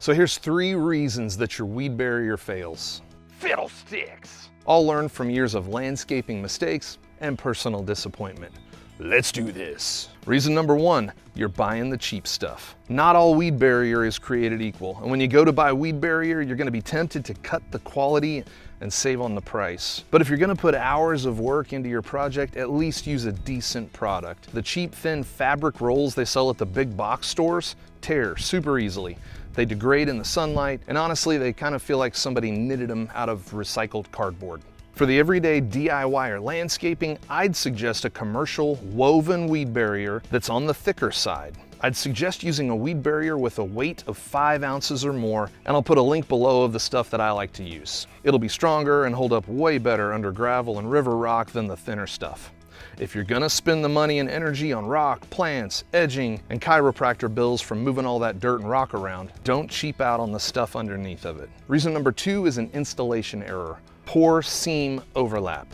So here's 3 reasons that your weed barrier fails. Fiddlesticks! All learned from years of landscaping mistakes and personal disappointment. Let's do this. Reason number 1, you're buying the cheap stuff. Not all weed barrier is created equal. And when you go to buy weed barrier, you're gonna be tempted to cut the quality and save on the price. But if you're gonna put hours of work into your project, at least use a decent product. The cheap, thin fabric rolls they sell at the big box stores tear super easily. They degrade in the sunlight, and honestly, they kind of feel like somebody knitted them out of recycled cardboard. For the everyday DIYer landscaping, I'd suggest a commercial woven weed barrier that's on the thicker side. I'd suggest using a weed barrier with a weight of 5 ounces or more, and I'll put a link below of the stuff that I like to use. It'll be stronger and hold up way better under gravel and river rock than the thinner stuff. If you're gonna spend the money and energy on rock, plants, edging, and chiropractor bills from moving all that dirt and rock around, don't cheap out on the stuff underneath of it. Reason number 2 is an installation error. Poor seam overlap.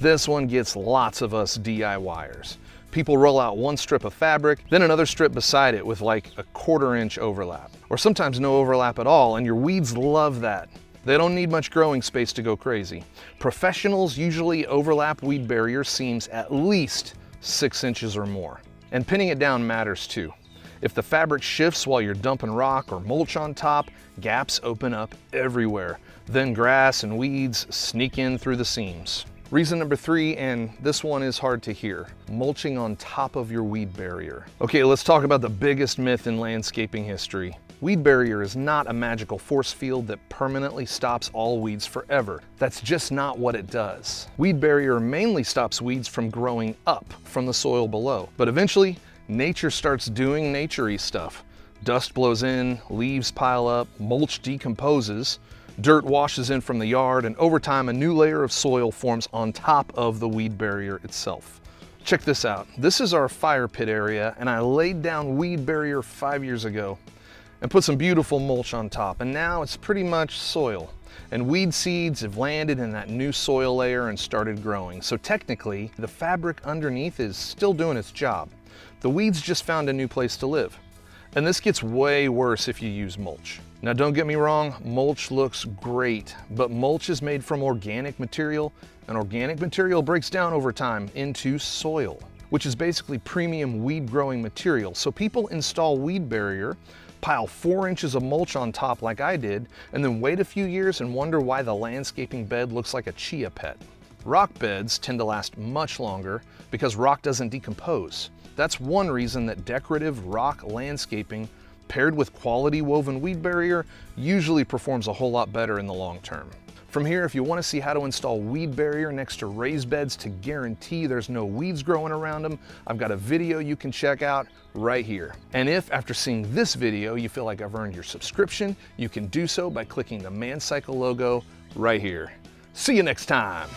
This one gets lots of us DIYers. People roll out one strip of fabric, then another strip beside it with like a 1/4 inch overlap, or sometimes no overlap at all, and your weeds love that. They don't need much growing space to go crazy. Professionals usually overlap weed barrier seams at least 6 inches or more. And pinning it down matters too. If the fabric shifts while you're dumping rock or mulch on top, gaps open up everywhere. Then grass and weeds sneak in through the seams. Reason number 3, and this one is hard to hear, mulching on top of your weed barrier. Okay, let's talk about the biggest myth in landscaping history. Weed barrier is not a magical force field that permanently stops all weeds forever. That's just not what it does. Weed barrier mainly stops weeds from growing up from the soil below, but eventually nature starts doing nature-y stuff. Dust blows in, leaves pile up, mulch decomposes, dirt washes in from the yard, and over time a new layer of soil forms on top of the weed barrier itself. Check this out. This is our fire pit area, and I laid down weed barrier 5 years ago and put some beautiful mulch on top, and now it's pretty much soil. And weed seeds have landed in that new soil layer and started growing. So technically, the fabric underneath is still doing its job. The weeds just found a new place to live. And this gets way worse if you use mulch. Now don't get me wrong, mulch looks great, but mulch is made from organic material, and organic material breaks down over time into soil, which is basically premium weed growing material. So people install weed barrier, pile 4 inches of mulch on top like I did, and then wait a few years and wonder why the landscaping bed looks like a chia pet. Rock beds tend to last much longer because rock doesn't decompose. That's one reason that decorative rock landscaping paired with quality woven weed barrier usually performs a whole lot better in the long term. From here, if you want to see how to install weed barrier next to raised beds to guarantee there's no weeds growing around them, I've got a video you can check out right here. And if after seeing this video you feel like I've earned your subscription, you can do so by clicking the ManCycle logo right here. See you next time.